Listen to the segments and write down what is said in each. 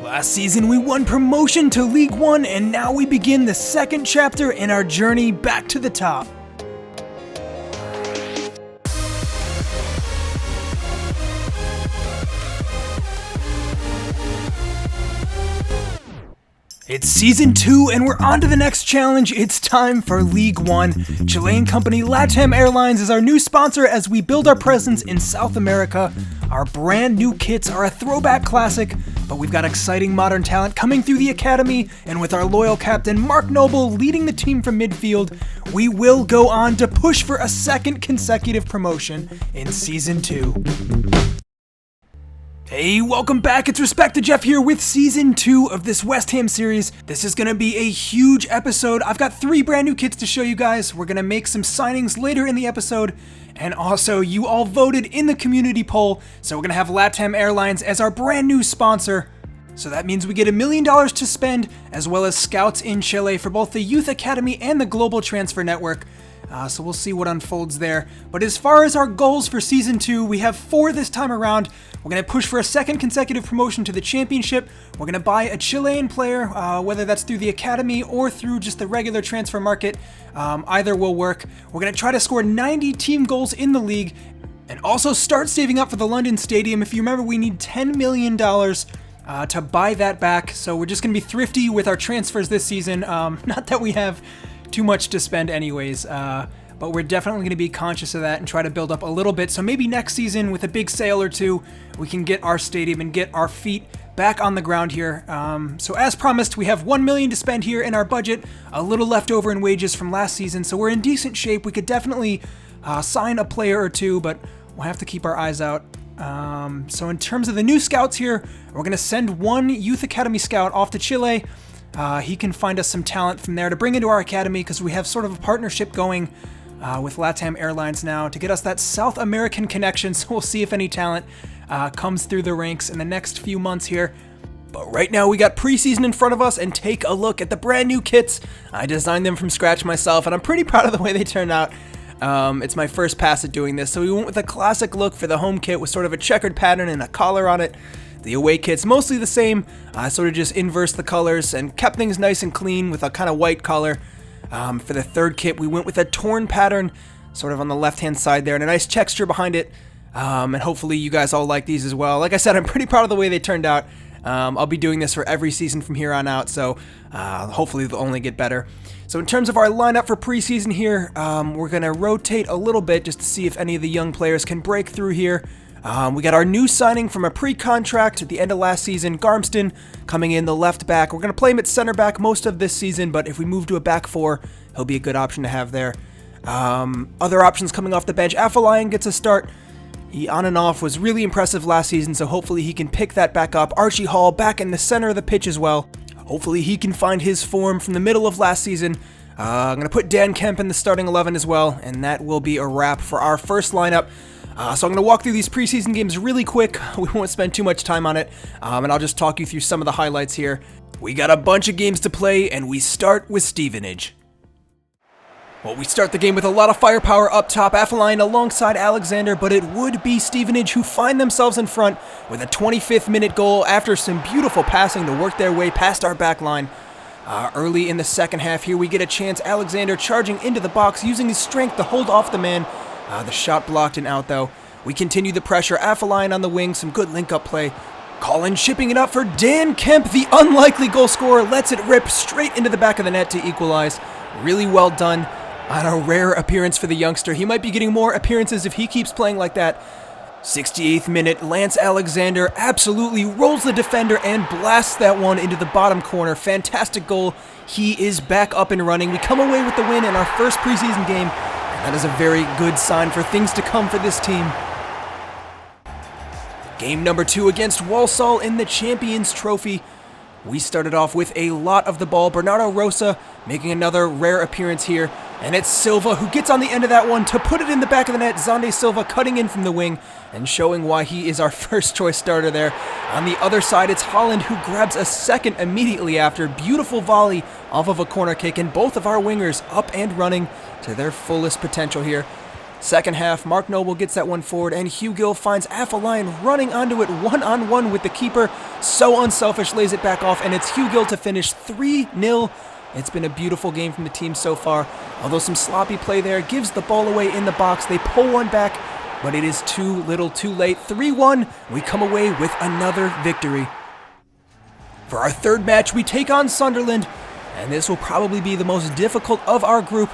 Last season we won promotion to League One, and now we begin the second chapter in our journey back to the top. It's Season 2 and we're on to the next challenge. It's time for League One. Chilean company LATAM Airlines is our new sponsor as we build our presence in South America. Our brand new kits are a throwback classic, but we've got exciting modern talent coming through the academy, and with our loyal captain Mark Noble leading the team from midfield, we will go on to push for a second consecutive promotion in Season 2. Hey, welcome back. It's Respect to Jeff here with Season 2 of this West Ham series. This is going to be a huge episode. I've got 3 brand new kits to show you guys. We're going to make some signings later in the episode. And also, you all voted in the community poll, so we're going to have LATAM Airlines as our brand new sponsor. So that means we get $1 million to spend, as well as scouts in Chile for both the Youth Academy and the Global Transfer Network. So we'll see what unfolds there. But as far as our goals for Season 2, we have 4 this time around. We're going to push for a second consecutive promotion to the championship. We're going to buy a Chilean player, whether that's through the academy or through just the regular transfer market. Either will work. We're going to try to score 90 team goals in the league, and also start saving up for the London Stadium. If you remember, we need $10 million to buy that back. So we're just going to be thrifty with our transfers this season. Not that we have too much to spend anyways, but we're definitely going to be conscious of that and try to build up a little bit. So maybe next season with a big sale or two, we can get our stadium and get our feet back on the ground here. So as promised, we have $1 million to spend here in our budget, a little left over in wages from last season, so we're in decent shape. We could definitely sign a player or two, but we'll have to keep our eyes out. So in terms of the new scouts here, we're going to send 1 Youth Academy scout off to Chile. He can find us some talent from there to bring into our academy, because we have sort of a partnership going with LATAM Airlines now to get us that South American connection. So we'll see if any talent comes through the ranks in the next few months here. But right now we got preseason in front of us, and take a look at the brand new kits. I designed them from scratch myself, and I'm pretty proud of the way they turned out. It's my first pass at doing this. So we went with a classic look for the home kit with sort of a checkered pattern and a collar on it. The away kit's mostly the same. I sort of just inversed the colors and kept things nice and clean with a kind of white color. For the third kit, we went with a torn pattern, sort of on the left-hand side there, and a nice texture behind it. And hopefully you guys all like these as well. Like I said, I'm pretty proud of the way they turned out. I'll be doing this for every season from here on out, so hopefully they'll only get better. So in terms of our lineup for preseason here, we're going to rotate a little bit just to see if any of the young players can break through here. We got our new signing from a pre-contract at the end of last season, Garmston, coming in the left back. We're going to play him at center back most of this season, but if we move to a back 4, he'll be a good option to have there. Other options coming off the bench, Afolayan gets a start. He on and off was really impressive last season, so hopefully he can pick that back up. Archie Hall back in the center of the pitch as well. Hopefully he can find his form from the middle of last season. I'm going to put Dan Kemp in the starting 11 as well, and that will be a wrap for our first lineup. So I'm going to walk through these preseason games really quick. We won't spend too much time on it, and I'll just talk you through some of the highlights here. We got a bunch of games to play, and we start with Stevenage. Well, we start the game with a lot of firepower up top, Afolayan alongside Alexander, but it would be Stevenage who find themselves in front with a 25th minute goal after some beautiful passing to work their way past our back line. Early in the second half here, we get a chance. Alexander charging into the box, using his strength to hold off the man. The shot blocked and out though. We continue the pressure. Afolayan on the wing, some good link-up play. Colin shipping it up for Dan Kemp, the unlikely goal scorer, lets it rip straight into the back of the net to equalize. Really well done on a rare appearance for the youngster. He might be getting more appearances if he keeps playing like that. 68th minute, Lance Alexander absolutely rolls the defender and blasts that one into the bottom corner. Fantastic goal. He is back up and running. We come away with the win in our first preseason game. That is a very good sign for things to come for this team. Game number 2 against Walsall in the Champions Trophy. We started off with a lot of the ball. Bernardo Rosa making another rare appearance here. And it's Silva who gets on the end of that one to put it in the back of the net. Zonde Silva cutting in from the wing and showing why he is our first choice starter there. On the other side, it's Holland who grabs a second immediately after. Beautiful volley off of a corner kick, and both of our wingers up and running to their fullest potential here. Second half, Mark Noble gets that one forward, and Hugill finds Afolayan running onto it one-on-one with the keeper. So unselfish, lays it back off, and it's Hugill to finish 3-0. It's been a beautiful game from the team so far. Although some sloppy play there, gives the ball away in the box. They pull one back, but it is too little too late. 3-1, we come away with another victory. For our third match, we take on Sunderland, and this will probably be the most difficult of our group.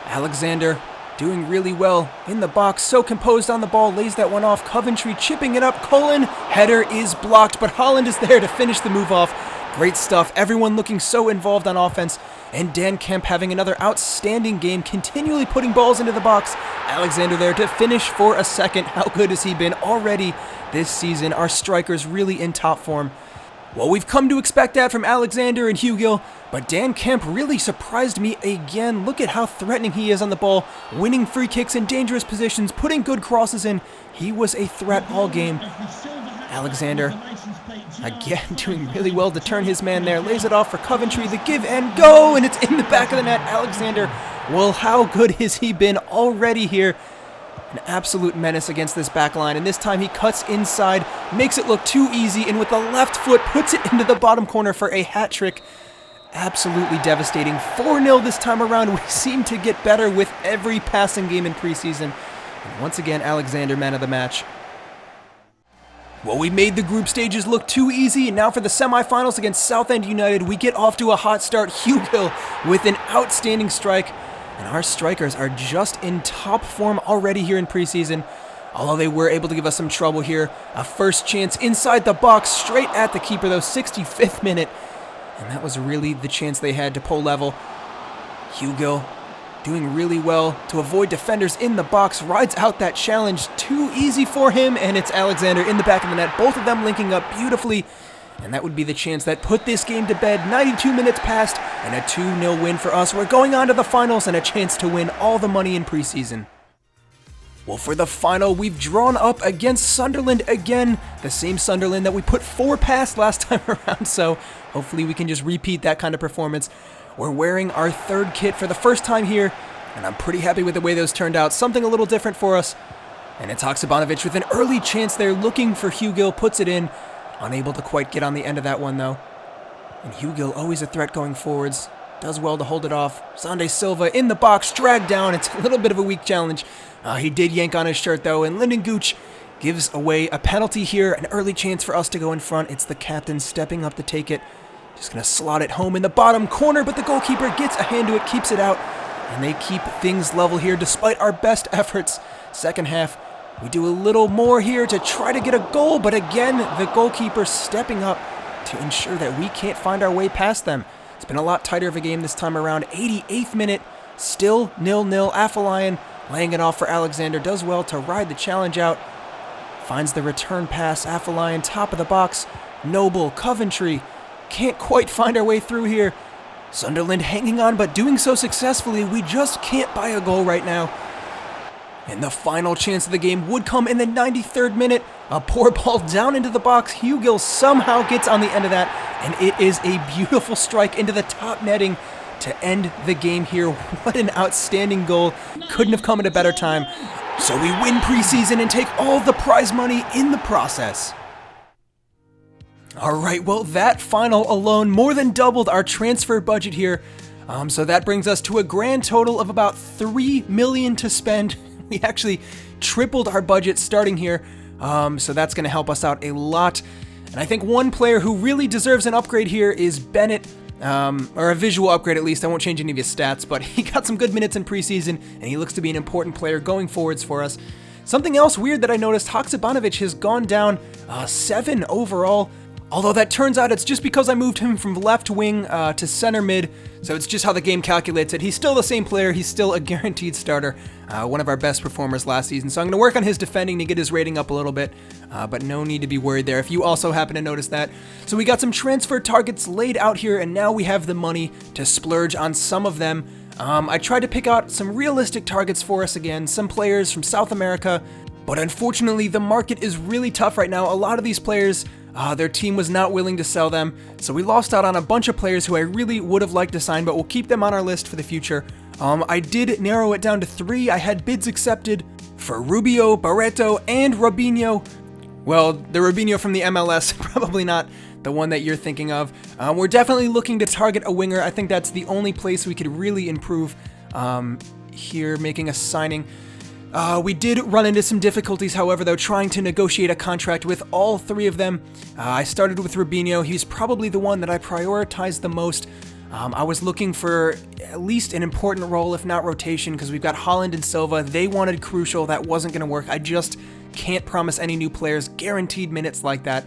Alexander doing really well in the box, so composed on the ball, lays that one off. Coventry chipping it up. Cullen, header is blocked, but Holland is there to finish the move off. Great stuff. Everyone looking so involved on offense, and Dan Kemp having another outstanding game, continually putting balls into the box. Alexander there to finish for a second. How good has he been already this season? Our strikers really in top form. Well, we've come to expect that from Alexander and Hugill, but Dan Kemp really surprised me again. Look at how threatening he is on the ball, winning free kicks in dangerous positions, putting good crosses in. He was a threat all game. Alexander, again, doing really well to turn his man there, lays it off for Coventry, the give and go, and it's in the back of the net. Alexander, well, how good has he been already here? An absolute menace against this back line, and this time he cuts inside, makes it look too easy, and with the left foot puts it into the bottom corner for a hat trick. Absolutely devastating. 4-0 this time around. We seem to get better with every passing game in preseason. And once again, Alexander, man of the match. Well, we made the group stages look too easy, and now for the semifinals against Southend United, we get off to a hot start. Hugill with an outstanding strike. And our strikers are just in top form already here in preseason. Although they were able to give us some trouble here. A first chance inside the box, straight at the keeper though, 65th minute. And that was really the chance they had to pull level. Hugill doing really well to avoid defenders in the box. Rides out that challenge, too easy for him. And it's Alexander in the back of the net. Both of them linking up beautifully. And that would be the chance that put this game to bed. 92 minutes passed, and a 2-0 win for us. We're going on to the finals and a chance to win all the money in preseason. Well, for the final, we've drawn up against Sunderland again. The same Sunderland that we put 4 past last time around, so hopefully we can just repeat that kind of performance. We're wearing our third kit for the first time here, and I'm pretty happy with the way those turned out. Something a little different for us. And it's Haksabanovic with an early chance there, looking for Hugill, puts it in. Unable to quite get on the end of that one, though. And Hugill, always a threat going forwards. Does well to hold it off. Sande Silva in the box, dragged down. It's a little bit of a weak challenge. He did yank on his shirt, though, and Lyndon Gooch gives away a penalty here. An early chance for us to go in front. It's the captain stepping up to take it. Just going to slot it home in the bottom corner, but the goalkeeper gets a hand to it, keeps it out. And they keep things level here despite our best efforts. Second half, we do a little more here to try to get a goal, but again, the goalkeeper stepping up to ensure that we can't find our way past them. It's been a lot tighter of a game this time around. 88th minute, still 0-0. Afolayan laying it off for Alexander. Does well to ride the challenge out. Finds the return pass. Afolayan, top of the box. Noble, Coventry. Can't quite find our way through here. Sunderland hanging on, but doing so successfully. We just can't buy a goal right now. And the final chance of the game would come in the 93rd minute. A poor ball down into the box. Hugill somehow gets on the end of that, and it is a beautiful strike into the top netting to end the game here. What an outstanding goal. Couldn't have come at a better time. So we win preseason and take all the prize money in the process. Alright, well, that final alone more than doubled our transfer budget here. So that brings us to a grand total of about $3 million to spend. We actually tripled our budget starting here, so that's going to help us out a lot. And I think one player who really deserves an upgrade here is Bennett, or a visual upgrade at least. I won't change any of his stats, but he got some good minutes in preseason, and he looks to be an important player going forwards for us. Something else weird that I noticed, Haksabanovic has gone down 7 overall. Although that turns out it's just because I moved him from left wing to center mid, so it's just how the game calculates it. He's still the same player, he's still a guaranteed starter, one of our best performers last season, so I'm going to work on his defending to get his rating up a little bit, but no need to be worried there if you also happen to notice that. So we got some transfer targets laid out here, and now we have the money to splurge on some of them. I tried to pick out some realistic targets for us again, some players from South America, but unfortunately the market is really tough right now. A lot of these players, their team was not willing to sell them, so we lost out on a bunch of players who I really would have liked to sign, but we'll keep them on our list for the future. I did narrow it down to 3. I had bids accepted for Rubio, Barreto, and Robinho. Well, the Robinho from the MLS, probably not the one that you're thinking of. We're definitely looking to target a winger. I think that's the only place we could really improve here, making a signing. We did run into some difficulties, however, though, trying to negotiate a contract with all 3 of them. I started with Robinho. He's probably the one that I prioritized the most. I was looking for at least an important role, if not rotation, because we've got Holland and Silva. They wanted crucial. That wasn't going to work. I just can't promise any new players guaranteed minutes like that.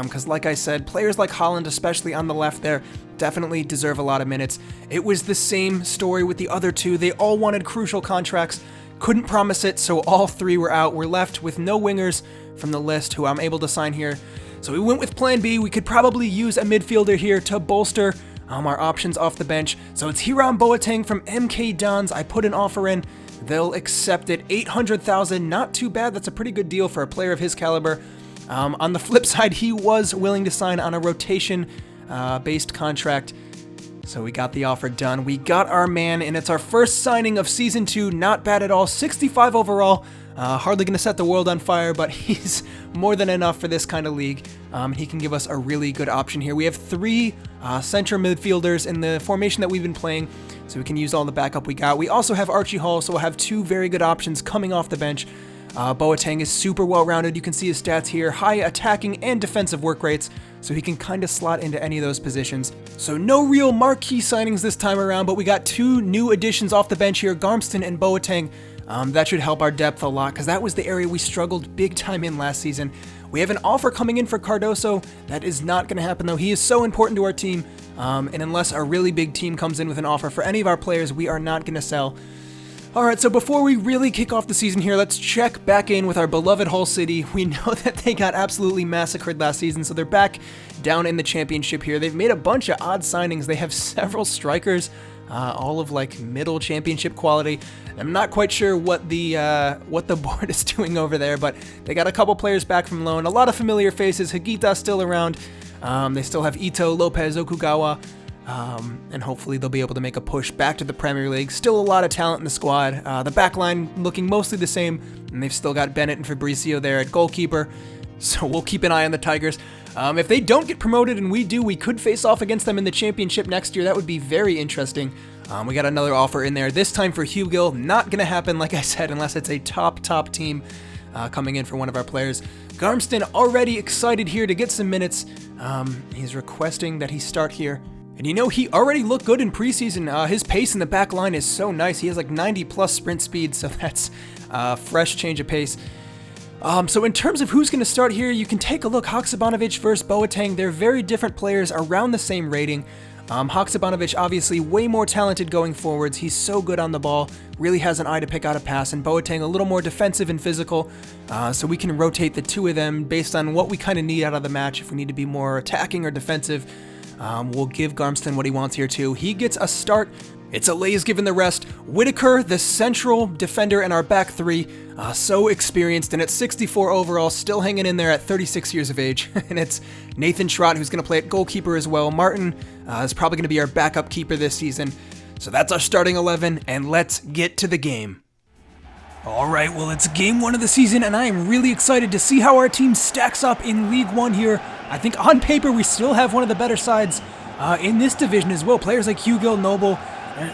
Because like I said, players like Holland, especially on the left there, definitely deserve a lot of minutes. It was the same story with the other 2. They all wanted crucial contracts. Couldn't promise it, so all 3 were out. We're left with no wingers from the list who I'm able to sign here. So we went with plan B. We could probably use a midfielder here to bolster our options off the bench. So it's Hiram Boateng from MK Dons. I put an offer in. They'll accept it. $800,000, not too bad. That's a pretty good deal for a player of his caliber. On the flip side, he was willing to sign on a rotation-based contract. So we got the offer done. We got our man, and it's our first signing of Season 2. Not bad at all. 65 overall. Hardly going to set the world on fire, but he's more than enough for this kind of league. He can give us a really good option here. We have 3 center midfielders in the formation that we've been playing, so we can use all the backup we got. We also have Archie Hall, so we'll have 2 very good options coming off the bench. Boateng is super well-rounded. You can see his stats here. High attacking and defensive work rates, so he can kind of slot into any of those positions. So no real marquee signings this time around, but we got 2 new additions off the bench here, Garmston and Boateng. That should help our depth a lot, because that was the area we struggled big time in last season. We have an offer coming in for Cardoso. That is not going to happen, though. He is so important to our team, and unless a really big team comes in with an offer for any of our players, we are not going to sell. Alright, so before we really kick off the season here, let's check back in with our beloved Hull City. We know that they got absolutely massacred last season, so they're back down in the championship here. They've made a bunch of odd signings. They have several strikers, all of like middle championship quality. I'm not quite sure what the board is doing over there, but they got a couple players back from loan. A lot of familiar faces. Higuita still around. They still have Ito, Lopez, Okugawa. And hopefully they'll be able to make a push back to the Premier League. Still a lot of talent in the squad. The back line looking mostly the same, and they've still got Bennett and Fabricio there at goalkeeper. So we'll keep an eye on the Tigers. If they don't get promoted and we do, we could face off against them in the championship next year. That would be very interesting. We got another offer in there, this time for Hugill. Not going to happen, like I said, unless it's a top team coming in for one of our players. Garmston already excited here to get some minutes. He's requesting that he start here. And you know, he already looked good in preseason. His pace in the back line is so nice. He has like 90 plus sprint speed, so that's a fresh change of pace. So in terms of who's going to start here, you can take a look. Haksabanovic versus Boateng. They're very different players, around the same rating. Haksabanovic obviously way more talented going forwards. He's so good on the ball, really has an eye to pick out a pass, and Boateng a little more defensive and physical. So we can rotate the 2 of them based on what we kind of need out of the match. If we need to be more attacking or defensive, we'll give Garmston what he wants here too. He gets a start. It's Alays given the rest. Whitaker, the central defender in our back 3, so experienced, and at 64 overall, still hanging in there at 36 years of age. And it's Nathan Schrott, who's going to play at goalkeeper as well. Martin is probably going to be our backup keeper this season. So that's our starting 11, and let's get to the game. Alright, well, it's game 1 of the season, and I am really excited to see how our team stacks up in League 1 here. I think on paper we still have one of the better sides in this division as well. Players like Hugill, Noble,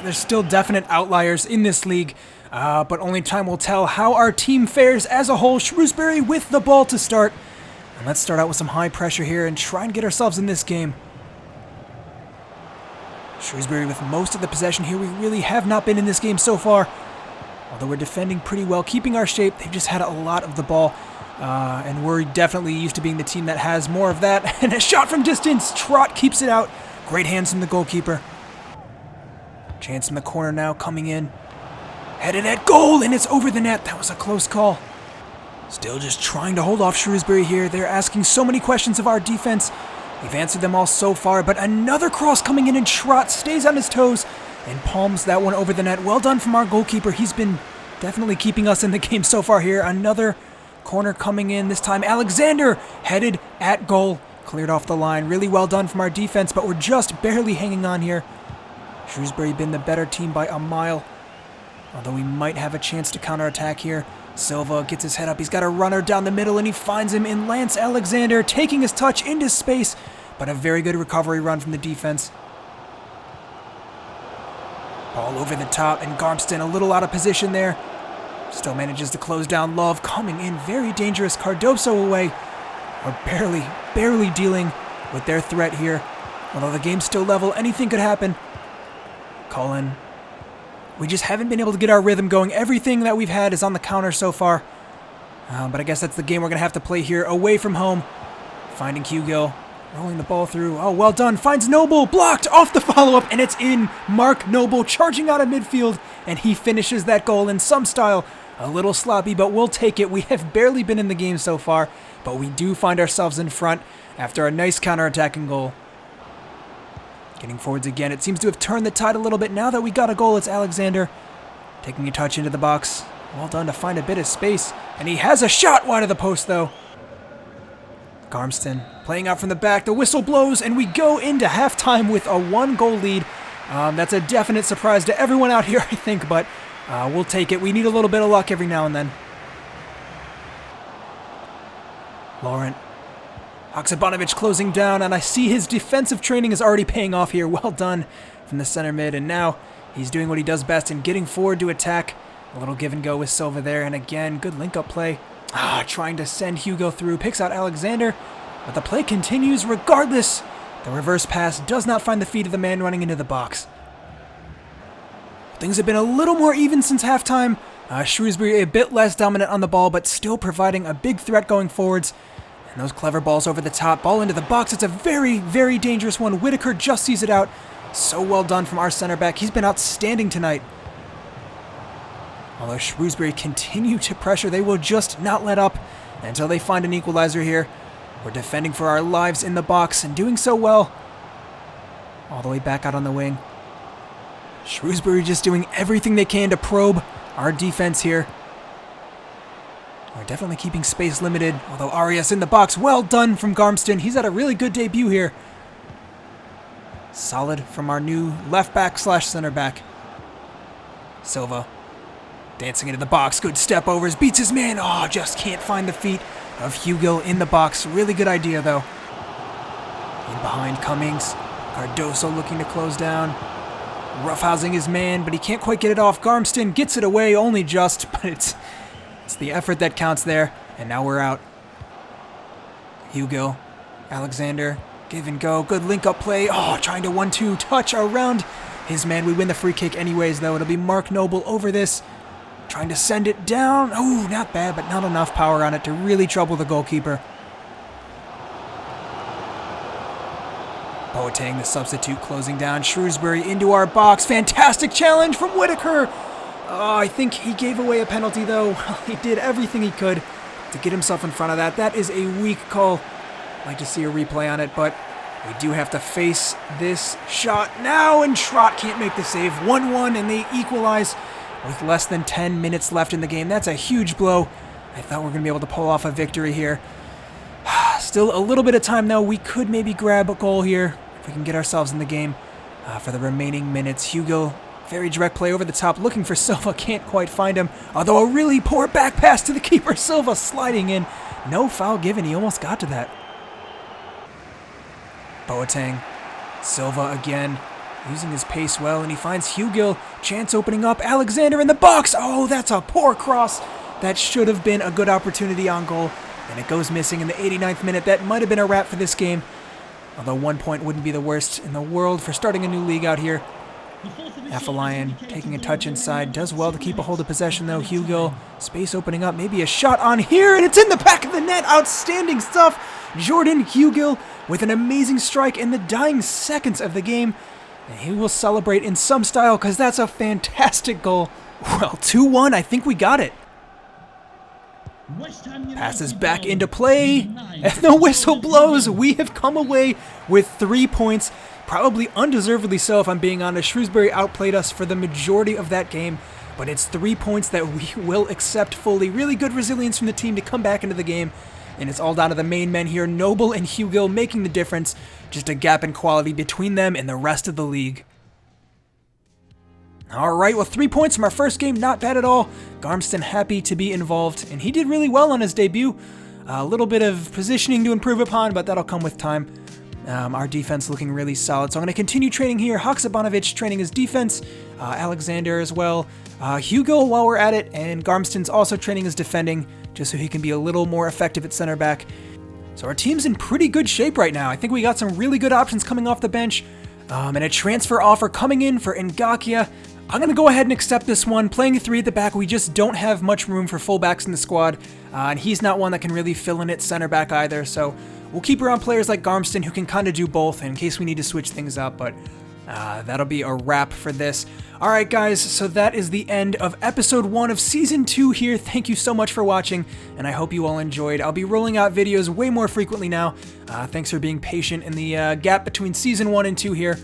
there's still definite outliers in this league, but only time will tell how our team fares as a whole. Shrewsbury with the ball to start. And let's start out with some high pressure here and try and get ourselves in this game. Shrewsbury with most of the possession here. We really have not been in this game so far. Although we're defending pretty well, keeping our shape, they've just had a lot of the ball. And we're definitely used to being the team that has more of that. And a shot from distance. Trott keeps it out. Great hands from the goalkeeper. Chance in the corner now coming in. Headed at goal, and it's over the net. That was a close call. Still just trying to hold off Shrewsbury here. They're asking so many questions of our defense. We've answered them all so far, but another cross coming in, and Trott stays on his toes and palms that one over the net. Well done from our goalkeeper. He's been definitely keeping us in the game so far here. Another corner coming in. This time Alexander headed at goal. Cleared off the line. Really well done from our defense, but we're just barely hanging on here. Shrewsbury been the better team by a mile. Although we might have a chance to counterattack here. Silva gets his head up. He's got a runner down the middle, and he finds him in Lance Alexander, taking his touch into space, but a very good recovery run from the defense. Ball over the top, and Garmston a little out of position there. Still manages to close down Love, coming in very dangerous. Cardoso away. We're barely dealing with their threat here. Although the game's still level, anything could happen. Cullen. We just haven't been able to get our rhythm going. Everything that we've had is on the counter so far. But I guess that's the game we're going to have to play here, away from home. Finding Hugill, rolling the ball through. Oh, well done. Finds Noble, blocked off the follow-up, and it's in. Mark Noble charging out of midfield, and he finishes that goal in some style. A little sloppy, but we'll take it. We have barely been in the game so far, but we do find ourselves in front after a nice counter-attacking goal. Getting forwards again. It seems to have turned the tide a little bit. Now that we got a goal, it's Alexander taking a touch into the box. Well done to find a bit of space. And he has a shot wide of the post, though. Garmston playing out from the back. The whistle blows, and we go into halftime with a 1-goal lead. That's a definite surprise to everyone out here, I think, but we'll take it. We need a little bit of luck every now and then. Laurent. Haksabanovic closing down, and I see his defensive training is already paying off here. Well done from the center mid, and now he's doing what he does best in getting forward to attack. A little give and go with Silva there, and again, good link-up play. Trying to send Hugo through, picks out Alexander, but the play continues regardless. The reverse pass does not find the feet of the man running into the box. Things have been a little more even since halftime. Shrewsbury a bit less dominant on the ball, but still providing a big threat going forwards. And those clever balls over the top, ball into the box. It's a very dangerous one. Whitaker just sees it out. So well done from our center back. He's been outstanding tonight. Although Shrewsbury continue to pressure, they will just not let up until they find an equalizer here. We're defending for our lives in the box and doing so well. All the way back out on the wing. Shrewsbury just doing everything they can to probe our defense here. We're definitely keeping space limited, although Arias in the box. Well done from Garmston. He's had a really good debut here. Solid from our new left back / center back. Silva dancing into the box. Good step overs. Beats his man. Oh, just can't find the feet of Hugill in the box. Really good idea, though. In behind Cummings. Cardoso looking to close down. Roughhousing his man, but he can't quite get it off. Garmston gets it away, only just, but it's the effort that counts there, and now we're out. Hugill, Alexander, give and go, good link-up play. Oh, trying to 1-2 touch around his man. We win the free kick anyways, though. It'll be Mark Noble over this, trying to send it down. Oh, not bad, but not enough power on it to really trouble the goalkeeper. Boateng, the substitute, closing down. Shrewsbury into our box. Fantastic challenge from Whitaker. Oh, I think he gave away a penalty, though. He did everything he could to get himself in front of that. That is a weak call. I'd like to see a replay on it, but we do have to face this shot now, and Schrott can't make the save. 1-1, and they equalize with less than 10 minutes left in the game. That's a huge blow. I thought we were going to be able to pull off a victory here. Still a little bit of time, though. We could maybe grab a goal here if we can get ourselves in the game for the remaining minutes. Hugo, very direct play over the top, looking for Silva. Can't quite find him. Although a really poor back pass to the keeper. Silva sliding in. No foul given. He almost got to that. Boateng. Silva again, using his pace well, and he finds Hugill. Chance opening up. Alexander in the box. Oh, that's a poor cross. That should have been a good opportunity on goal. And it goes missing in the 89th minute. That might have been a wrap for this game. Although 1 point wouldn't be the worst in the world for starting a new league out here. Afolayan taking a touch inside. Does well to keep a hold of possession, though. Hugo, space opening up. Maybe a shot on here, and it's in the back of the net. Outstanding stuff. Jordan Hugill with an amazing strike in the dying seconds of the game. And he will celebrate in some style because that's a fantastic goal. Well, 2-1. I think we got it. Passes back into play, and the whistle blows. We have come away with 3 points, probably undeservedly so if I'm being honest. Shrewsbury outplayed us for the majority of that game, but it's 3 points that we will accept fully. Really good resilience from the team to come back into the game, and it's all down to the main men here, Noble and Hugill, making the difference. Just a gap in quality between them and the rest of the league. Alright, well 3 points from our first game, not bad at all. Garmston happy to be involved, and he did really well on his debut. A little bit of positioning to improve upon, but that'll come with time. Our defense looking really solid, so I'm going to continue training here. Haksabanovic training his defense, Alexander as well. Hugo while we're at it, and Garmston's also training his defending, just so he can be a little more effective at center back. So our team's in pretty good shape right now. I think we got some really good options coming off the bench, and a transfer offer coming in for Ngakia. I'm going to go ahead and accept this one. Playing 3 at the back, we just don't have much room for fullbacks in the squad, and he's not one that can really fill in at center back either, so we'll keep around players like Garmston who can kind of do both in case we need to switch things up, but that'll be a wrap for this. Alright guys, so that is the end of episode 1 of season 2 here. Thank you so much for watching, and I hope you all enjoyed. I'll be rolling out videos way more frequently now. Thanks for being patient in the gap between season 1 and 2 here.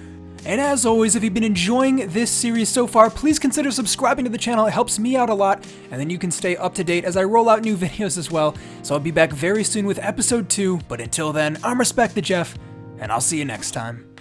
And as always, if you've been enjoying this series so far, please consider subscribing to the channel. It helps me out a lot, and then you can stay up to date as I roll out new videos as well. So I'll be back very soon with episode 2, but until then, I'm Respect the Jeff, and I'll see you next time.